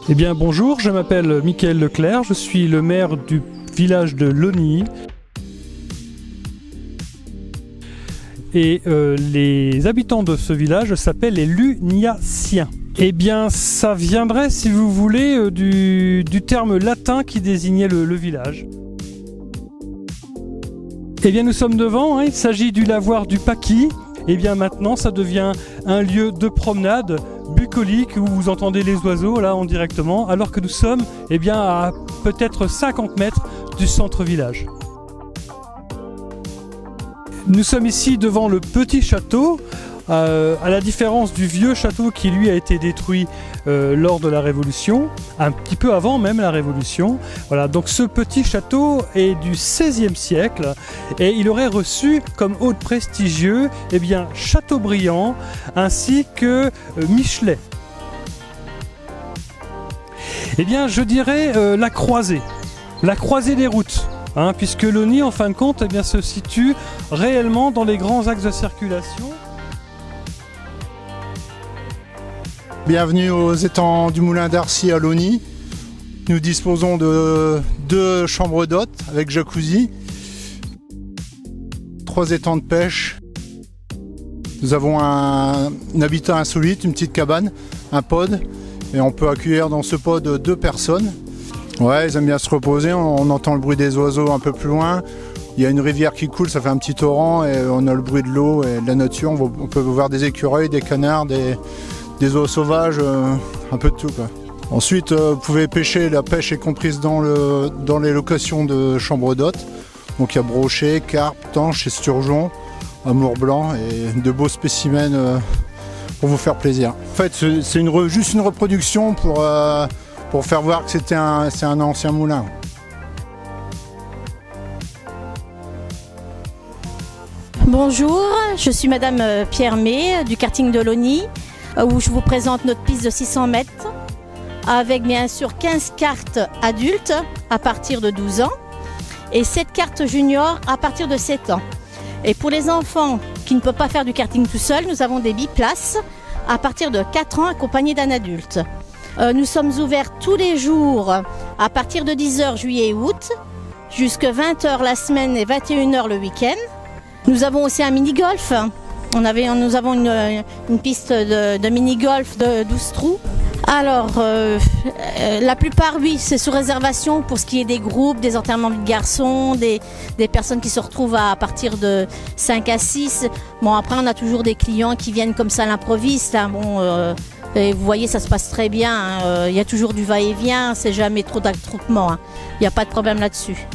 Eh bien bonjour, je m'appelle Michael Leclerc, je suis le maire du village de Logny. Et les habitants de ce village s'appellent les Lugnaciens. Eh bien ça viendrait, si vous voulez, du terme latin qui désignait le village. Eh bien nous sommes devant, il s'agit du lavoir du Paquis. Et bien maintenant ça devient un lieu de promenade bucolique où vous entendez les oiseaux là en directement, alors que nous sommes à peut-être 50 mètres du centre-village. Nous sommes ici devant le petit château, à la différence du vieux château qui lui a été détruit lors de la Révolution, un petit peu avant même la Révolution. Voilà, donc ce petit château est du XVIe siècle et il aurait reçu comme hôte prestigieux Chateaubriand ainsi que Michelet. Je dirais la croisée des routes. Puisque Logny, en fin de compte, se situe réellement dans les grands axes de circulation. Bienvenue aux étangs du Moulin d'Arcy à Logny. Nous disposons de 2 chambres d'hôtes avec jacuzzi, 3 étangs de pêche. Nous avons un habitat insolite, une petite cabane, un pod, et on peut accueillir dans ce pod 2 personnes. Ouais, ils aiment bien se reposer, on entend le bruit des oiseaux un peu plus loin. Il y a une rivière qui coule, ça fait un petit torrent et on a le bruit de l'eau et de la nature. On peut voir des écureuils, des canards, des oies sauvages, un peu de tout, quoi. Ensuite, vous pouvez pêcher, la pêche est comprise dans les locations de chambres d'hôtes. Donc il y a brochet, carpe, tanche et sturgeon, amour blanc et de beaux spécimens pour vous faire plaisir. En fait, c'est juste une reproduction pour faire voir que c'est un ancien moulin. Bonjour, je suis Madame Pierre May du karting de Logny, où je vous présente notre piste de 600 mètres avec bien sûr 15 cartes adultes à partir de 12 ans et 7 cartes juniors à partir de 7 ans. Et pour les enfants qui ne peuvent pas faire du karting tout seuls, nous avons des biplaces à partir de 4 ans accompagnés d'un adulte. Nous sommes ouverts tous les jours à partir de 10h juillet et août, jusqu'à 20h la semaine et 21h le week-end. Nous avons aussi un mini-golf. Nous avons une piste de mini-golf de 12 trous. Alors, la plupart, oui, c'est sous réservation pour ce qui est des groupes, des enterrements de garçons, des personnes qui se retrouvent à partir de 5 à 6. Bon, après, on a toujours des clients qui viennent comme ça à l'improviste. Et vous voyez, ça se passe très bien. Il y a toujours du va-et-vient, c'est jamais trop d'attroupement. Il n'y a pas de problème là-dessus.